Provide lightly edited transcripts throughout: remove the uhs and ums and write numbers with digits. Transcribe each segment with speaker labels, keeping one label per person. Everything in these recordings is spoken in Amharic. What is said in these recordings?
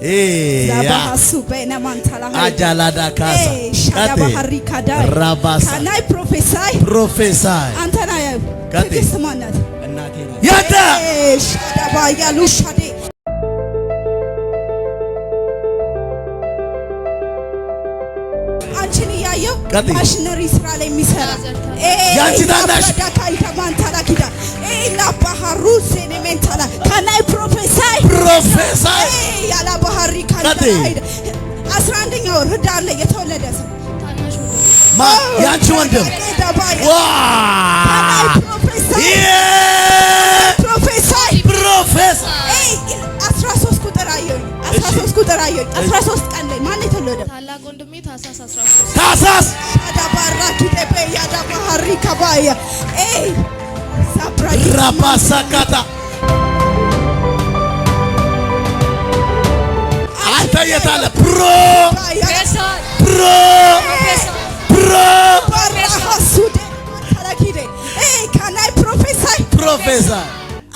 Speaker 1: Zabahasu bena mantala.
Speaker 2: Ajalada casa. Rabasa.
Speaker 1: Can I prophesy?
Speaker 2: Prophesy.
Speaker 1: Antana.
Speaker 2: Kati.
Speaker 1: Yada.
Speaker 2: Yada.
Speaker 1: Shadabaya lushade. Anchini yayo. Machinery sra ላይ የሚሰራ
Speaker 2: ያንቺ ታናሽ
Speaker 1: la baharu senementala. Can I prophesy?
Speaker 2: Prophesy.
Speaker 1: Yala bahari kanda. 11ኛ ወር ህዳር ላይ የተወለደ ሰው
Speaker 2: ማ ያንቺ ወንድም ዋ
Speaker 1: ፕሮፌሰር 13 ቁጥር አየሁ 13 ቀን ላይ ማን የተወለደ
Speaker 3: ታላቅ ወንድሜ ታሳስ 13
Speaker 2: ታሳስ
Speaker 1: አዳባራ ኪቴፔ ያዳባሪ ከባያ
Speaker 2: ራባሳካታ አንተ የታለ
Speaker 1: Can I prophesy?
Speaker 2: Prophesy.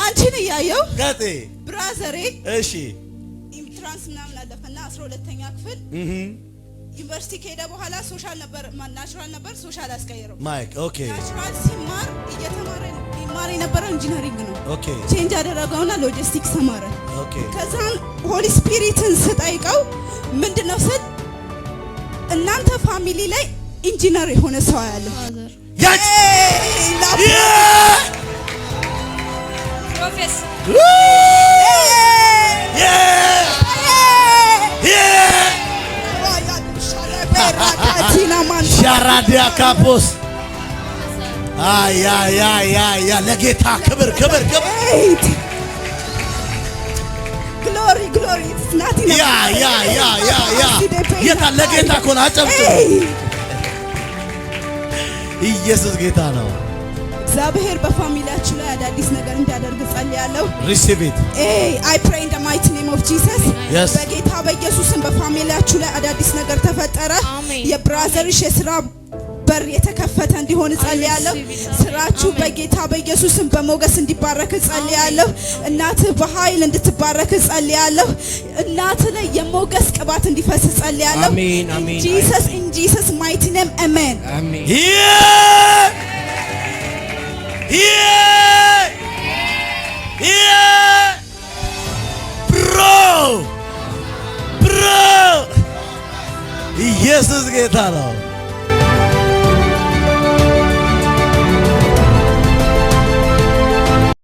Speaker 1: አንቺን ያየው
Speaker 2: ጋቴ
Speaker 1: ብራዘሬ
Speaker 2: እሺ
Speaker 1: ኢንትራንስ ምናምን አለፈና 12ኛ ክፍል ዩኒቨርሲቲ ከሄደ በኋላ ሶሻል ነበር ናቹራል ነበር ሶሻል አስቀየረው
Speaker 2: ማይክ ኦኬ
Speaker 1: ናቹራል ሲማር እየተማረ ይማር የነበረው ኢንጂነሪንግ ነው
Speaker 2: ኦኬ
Speaker 1: ቼንጅ አደረገውና ሎጂስቲክስ ተማረ
Speaker 2: ኦኬ
Speaker 1: ከዛን ሆሊ ስፒሪትን ስጠይቀው ምንድነው ስል እናንተ ፋሚሊ ላይ ኢንጂነር የሆነ ሰው ያለ
Speaker 2: ያች
Speaker 3: ፕሮፌሰር
Speaker 2: ሻራዲያ ካፖስ ያ ለጌታ ክብር
Speaker 1: ግሎሪ
Speaker 2: ያ የታ ለጌታ ኮና አጨብጭ ኢየሱስ ጌታ ነው።
Speaker 1: እግዚአብሔር በፋሚሊያችሁ ላይ አዳዲስ ነገር እንዲያደርግ ጸልያለሁ።
Speaker 2: Receive it.
Speaker 1: I pray in the mighty name of Jesus.
Speaker 2: Yes.
Speaker 1: በጌታ በኢየሱስም በፋሚሊያችሁ ላይ አዳዲስ ነገር ተፈጠረ። የብራዘርሽ የሥራ በር የተከፈተ እንዲሆን ጸልያለሁ። ስራችሁ በጌታ በኢየሱስም በሞገስ እንዲባረክ ጸልያለሁ። እናትህ በኃይል እንድትባረክ ጸልያለሁ። እናትህ ላይ የሞገስ ቅባት እንዲፈስ ጸልያለሁ።
Speaker 4: አሜን
Speaker 1: in Jesus mighty name amen.
Speaker 4: አሜን
Speaker 2: ብሮ ኢየሱስ ጌታ ነው።